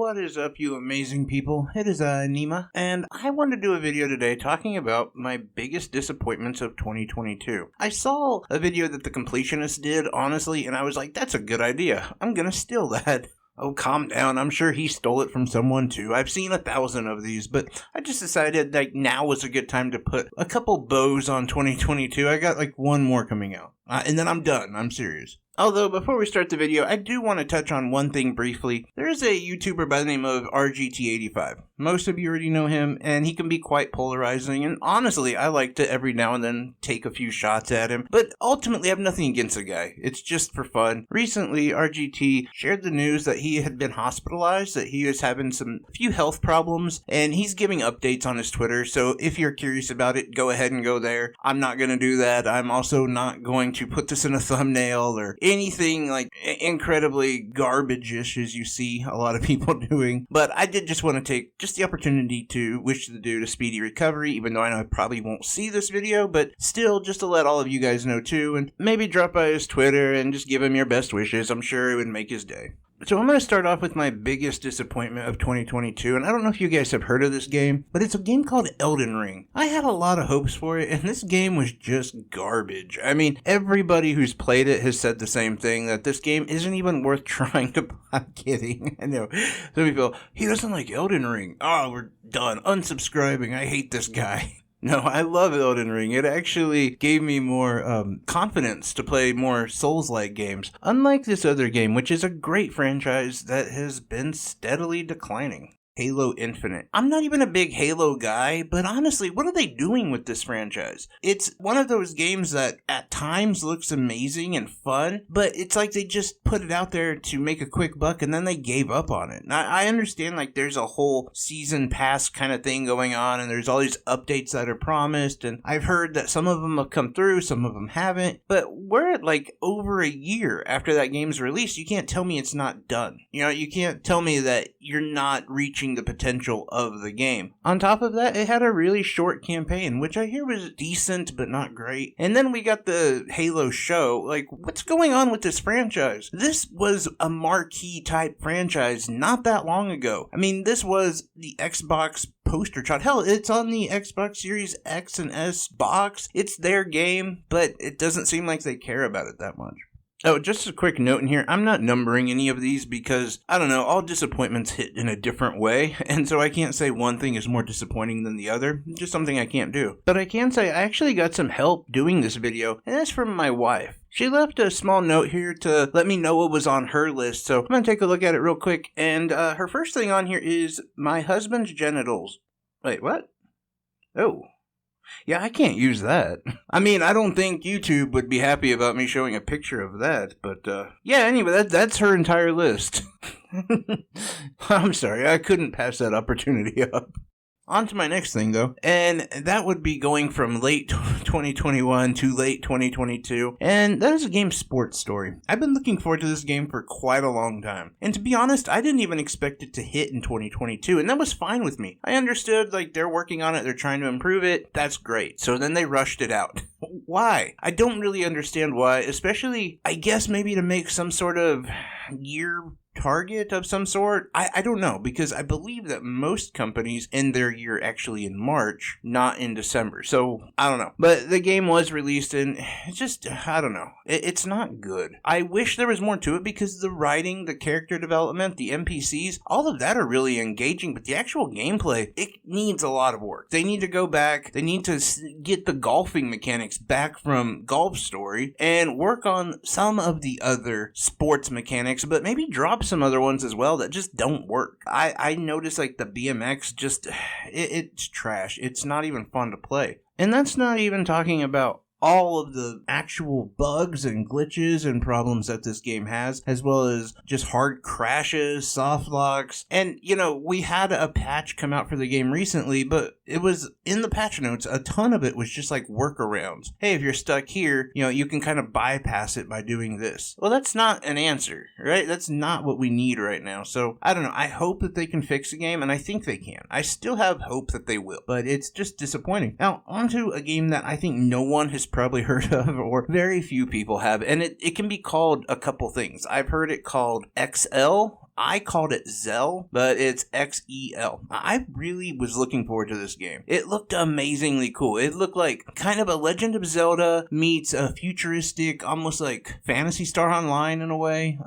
What is up, you amazing people? It is Nima, and I want to do a video today talking about my biggest disappointments of 2022. I saw a video that the Completionist did, honestly, and I was like, that's a good idea. I'm gonna steal that. Oh, calm down. I'm sure he stole it from someone too. I've seen 1,000 of these, but I just decided like now was a good time to put a couple bows on 2022. I got like one more coming out. And then I'm done. I'm serious. Although, before we start the video, I do want to touch on one thing briefly. There is a YouTuber by the name of RGT85. Most of you already know him, and he can be quite polarizing, and honestly, I like to every now and then take a few shots at him, but ultimately I have nothing against the guy. It's just for fun. Recently, RGT shared the news that he had been hospitalized, that he was having some few health problems, and he's giving updates on his Twitter, so if you're curious about it, go ahead and go there. I'm not going to do that. I'm also not going to put this in a thumbnail or anything like incredibly garbage-ish as you see a lot of people doing. But I did just want to take just the opportunity to wish the dude a speedy recovery, even though I know I probably won't see this video, but still just to let all of you guys know too, and maybe drop by his Twitter and just give him your best wishes. I'm sure it would make his day. So I'm going to start off with my biggest disappointment of 2022, and I don't know if you guys have heard of this game, but it's a game called Elden Ring. I had a lot of hopes for it, and this game was just garbage. I mean, everybody who's played it has said the same thing, that this game isn't even worth trying to play. I'm kidding. I know. Some people, he doesn't like Elden Ring. Oh, we're done. Unsubscribing. I hate this guy. No, I love Elden Ring. It actually gave me more confidence to play more Souls-like games, unlike this other game, which is a great franchise that has been steadily declining. Halo Infinite. I'm not even a big Halo guy, but honestly, what are they doing with this franchise? It's one of those games that at times looks amazing and fun, but it's like they just put it out there to make a quick buck and then they gave up on it. Now, I understand like there's a whole season pass kind of thing going on and there's all these updates that are promised, and I've heard that some of them have come through, some of them haven't, but we're at like over a year after that game's released. You can't tell me it's not done. You know, you can't tell me that you're not reaching the potential of the game. On top of that, it had a really short campaign, which I hear was decent but not great. And then we got the Halo show. Like, what's going on with this franchise? This was a marquee type franchise not that long ago. I mean, this was the Xbox poster child. Hell, it's on the Xbox Series X and S box. It's their game, but it doesn't seem like they care about it that much. Oh, just a quick note in here. I'm not numbering any of these because, I don't know, all disappointments hit in a different way, and so I can't say one thing is more disappointing than the other. It's just something I can't do. But I can say I actually got some help doing this video, and that's from my wife. She left a small note here to let me know what was on her list, so I'm going to take a look at it real quick, and her first thing on here is my husband's genitals. Wait, what? Oh. Yeah, I can't use that. I mean, I don't think YouTube would be happy about me showing a picture of that, but, yeah, anyway, that's her entire list. I'm sorry, I couldn't pass that opportunity up. On to my next thing, though, and that would be going from late 2021 to late 2022, and that is a game Sports Story. I've been looking forward to this game for quite a long time, and to be honest, I didn't even expect it to hit in 2022, and that was fine with me. I understood, like, they're working on it, they're trying to improve it, that's great. So then they rushed it out. Why? I don't really understand why, especially, I guess maybe to make some sort of year target of some sort. I don't know, because I believe that most companies end their year actually in March, not in December. So, I don't know. But the game was released and it's just, I don't know. It's not good. I wish there was more to it because the writing, the character development, the NPCs, all of that are really engaging, but the actual gameplay, it needs a lot of work. They need to go back, they need to get the golfing mechanics back from Golf Story and work on some of the other sports mechanics, but maybe drop some other ones as well that just don't work. I noticed like the BMX just, it's trash. It's not even fun to play. And that's not even talking about all of the actual bugs and glitches and problems that this game has, as well as just hard crashes, soft locks. And, you know, we had a patch come out for the game recently, but it was in the patch notes, a ton of it was just like workarounds. Hey, if you're stuck here, you know, you can kind of bypass it by doing this. Well, that's not an answer, right? That's not what we need right now. So, I don't know. I hope that they can fix the game, and I think they can. I still have hope that they will, but it's just disappointing. Now, onto a game that I think no one has probably heard of, or very few people have, and it can be called a couple things. I've heard it called XL. I called it Zell, but it's Xel. I really was looking forward to this game. It looked amazingly cool. It looked like kind of a Legend of Zelda meets a futuristic, almost like Phantasy Star Online in a way.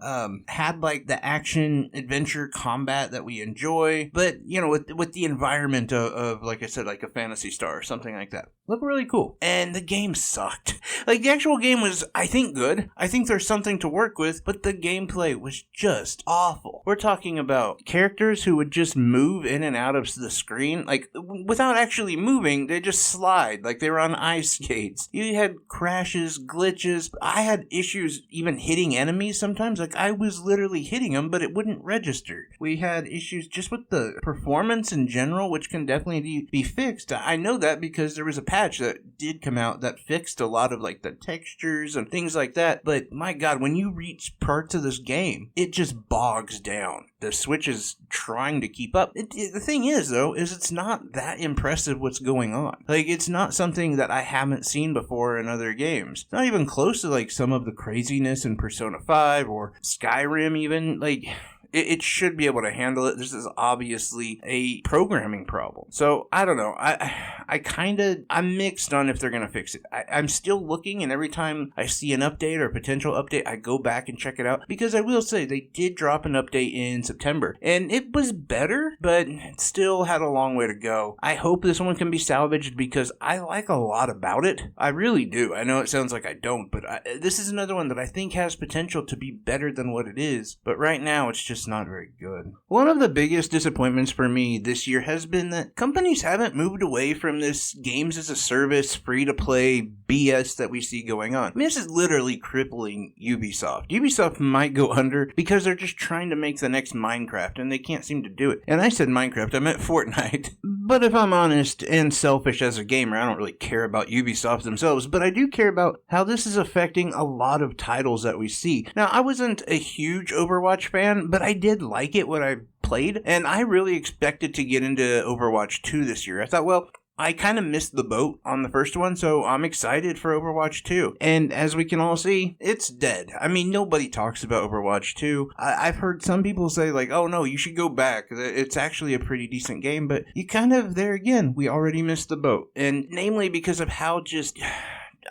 Had like the action adventure combat that we enjoy, but with the environment of like I said, like a Phantasy Star or something like that. Looked really cool. And the game sucked. Like the actual game was, I think, good. I think there's something to work with, but the gameplay was just awful. We're talking about characters who would just move in and out of the screen, like without actually moving, they just slide like they were on ice skates. You had crashes, glitches. I had issues even hitting enemies sometimes. Like I was literally hitting them, but it wouldn't register. We had issues just with the performance in general, which can definitely be fixed. I know that because there was a patch that did come out that fixed a lot of like the textures and things like that. But my God, when you reach parts of this game, it just bogs down. The Switch is trying to keep up. The thing is, though, is it's not that impressive what's going on. Like, it's not something that I haven't seen before in other games. It's not even close to, like, some of the craziness in Persona 5 or Skyrim even. Like, it should be able to handle it. This is obviously a programming problem. So, I don't know. I'm mixed on if they're going to fix it. I'm still looking, and every time I see an update or a potential update, I go back and check it out. Because I will say, they did drop an update in September, and it was better, but it still had a long way to go. I hope this one can be salvaged because I like a lot about it. I really do. I know it sounds like I don't, but this is another one that I think has potential to be better than what it is. But right now, it's just not very good. One of the biggest disappointments for me this year has been that companies haven't moved away from this games as a service, free-to-play BS that we see going on. I mean, this is literally crippling Ubisoft. Ubisoft might go under because they're just trying to make the next Minecraft, and they can't seem to do it. And I said Minecraft, I meant Fortnite. But if I'm honest and selfish as a gamer, I don't really care about Ubisoft themselves, but I do care about how this is affecting a lot of titles that we see. Now, I wasn't a huge Overwatch fan, but I did like it when I played, and I really expected to get into Overwatch 2 this year. I thought, well, I kind of missed the boat on the first one, so I'm excited for Overwatch 2. And as we can all see, it's dead. I mean, nobody talks about Overwatch 2. I've heard some people say, like, oh no, you should go back. It's actually a pretty decent game, but you kind of, there again, we already missed the boat. And namely because of how just...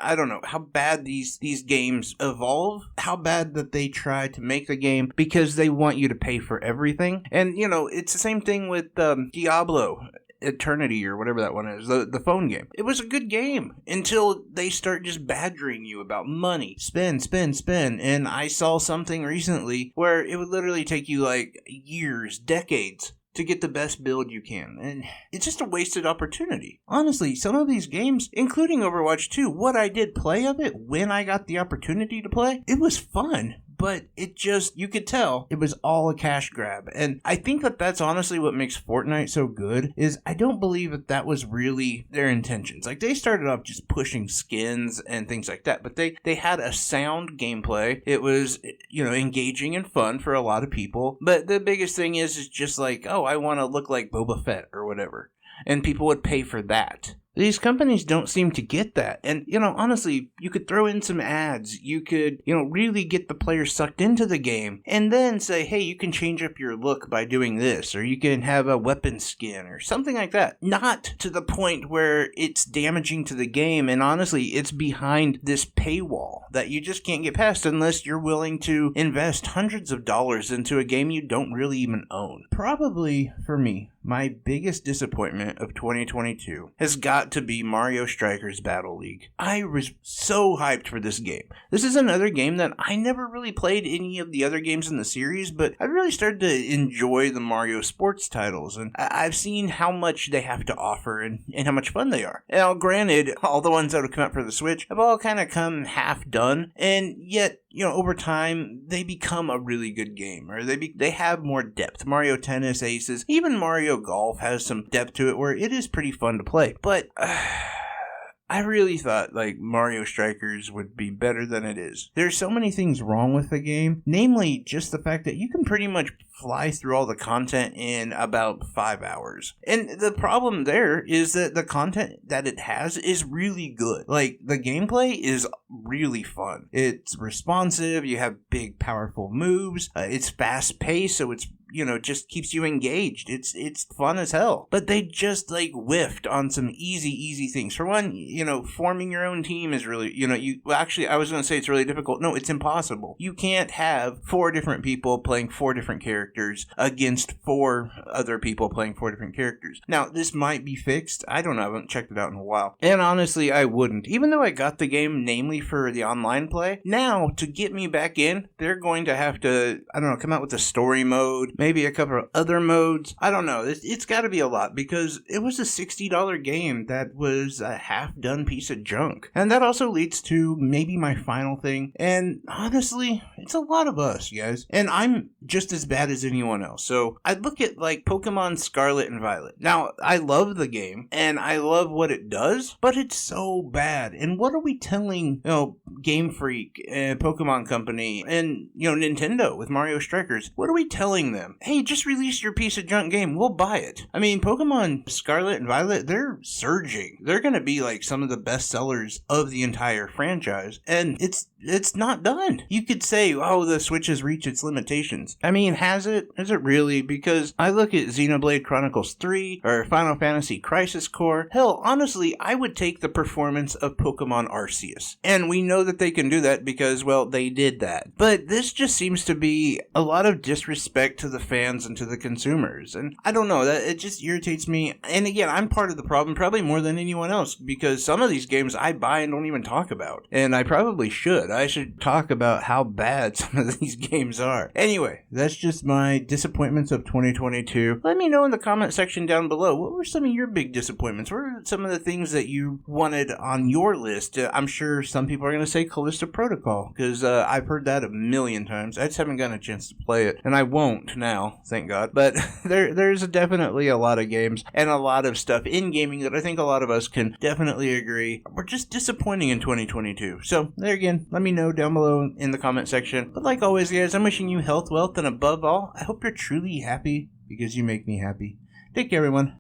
I don't know, how bad these games evolve, how bad that they try to make the game because they want you to pay for everything. And, it's the same thing with Diablo Eternity or whatever that one is, the phone game. It was a good game until they start just badgering you about money. Spend. And I saw something recently where it would literally take you like years, decades to get the best build you can. And it's just a wasted opportunity. Honestly, some of these games, including Overwatch 2, what I did play of it when I got the opportunity to play, it was fun. But it just, you could tell it was all a cash grab. And I think that that's honestly what makes Fortnite so good, is I don't believe that was really their intentions. Like, they started off just pushing skins and things like that, but they had a sound gameplay. It was, engaging and fun for a lot of people. But the biggest thing is just like, oh, I want to look like Boba Fett or whatever. And people would pay for that. These companies don't seem to get that. And, honestly, you could throw in some ads. You could, really get the players sucked into the game. And then say, hey, you can change up your look by doing this. Or you can have a weapon skin or something like that. Not to the point where it's damaging to the game. And honestly, it's behind this paywall that you just can't get past unless you're willing to invest hundreds of dollars into a game you don't really even own. Probably, for me, my biggest disappointment of 2022 has got to be Mario Strikers Battle League. I was so hyped for this game. This is another game that I never really played any of the other games in the series, but I really started to enjoy the Mario sports titles, and I've seen how much they have to offer and how much fun they are. Now, granted, all the ones that have come out for the Switch have all kind of come half done, and yet, over time, they become a really good game, or they have more depth. Mario Tennis Aces, even Mario Golf has some depth to it where it is pretty fun to play. But I really thought like Mario Strikers would be better than it is. There's so many things wrong with the game, namely just the fact that you can pretty much fly through all the content in about 5 hours. And the problem there is that the content that it has is really good. Like, the gameplay is really fun. It's responsive, you have big, powerful moves, it's fast paced, so it's just keeps you engaged. It's fun as hell. But they just like whiffed on some easy things. For one, forming your own team is really, I was going to say it's really difficult. No, it's impossible. You can't have 4 different people playing 4 different characters against 4 other people playing 4 different characters. Now, this might be fixed. I don't know. I haven't checked it out in a while. And honestly, I wouldn't. Even though I got the game namely for the online play, now to get me back in, they're going to have to, come out with a story mode, maybe a couple of other modes. I don't know. It's got to be a lot because it was a $60 game that was a half-done piece of junk. And that also leads to maybe my final thing. And honestly, it's a lot of us, guys. And I'm just as bad as anyone else. So I look at like Pokemon Scarlet and Violet. Now, I love the game and I love what it does, but it's so bad. And what are we telling, Game Freak and Pokemon Company and, Nintendo with Mario Strikers? What are we telling them? Hey, just release your piece of junk game. We'll buy it. I mean, Pokemon Scarlet and Violet, they're surging. They're going to be like some of the best sellers of the entire franchise. And it's not done. You could say, oh, the Switch has reached its limitations. I mean, has it? Is it really? Because I look at Xenoblade Chronicles 3 or Final Fantasy Crisis Core. Hell, honestly, I would take the performance of Pokemon Arceus. And we know that they can do that because, well, they did that. But this just seems to be a lot of disrespect to the fans and to the consumers. And I don't know, that it just irritates me. And again, I'm part of the problem probably more than anyone else because some of these games I buy and don't even talk about. And I probably should. I should talk about how bad some of these games are. Anyway, that's just my disappointments of 2022. Let me know in the comment section down below. What were some of your big disappointments? What are some of the things that you wanted on your list? I'm sure some people are going to say Callisto Protocol because I've heard that a million times. I just haven't gotten a chance to play it. And I won't now, thank God. But there's definitely a lot of games and a lot of stuff in gaming that I think a lot of us can definitely agree were just disappointing in 2022. So there again, let me know down below in the comment section. But like always, guys, I'm wishing you health, wealth, and above all, I hope you're truly happy because you make me happy. Take care, everyone.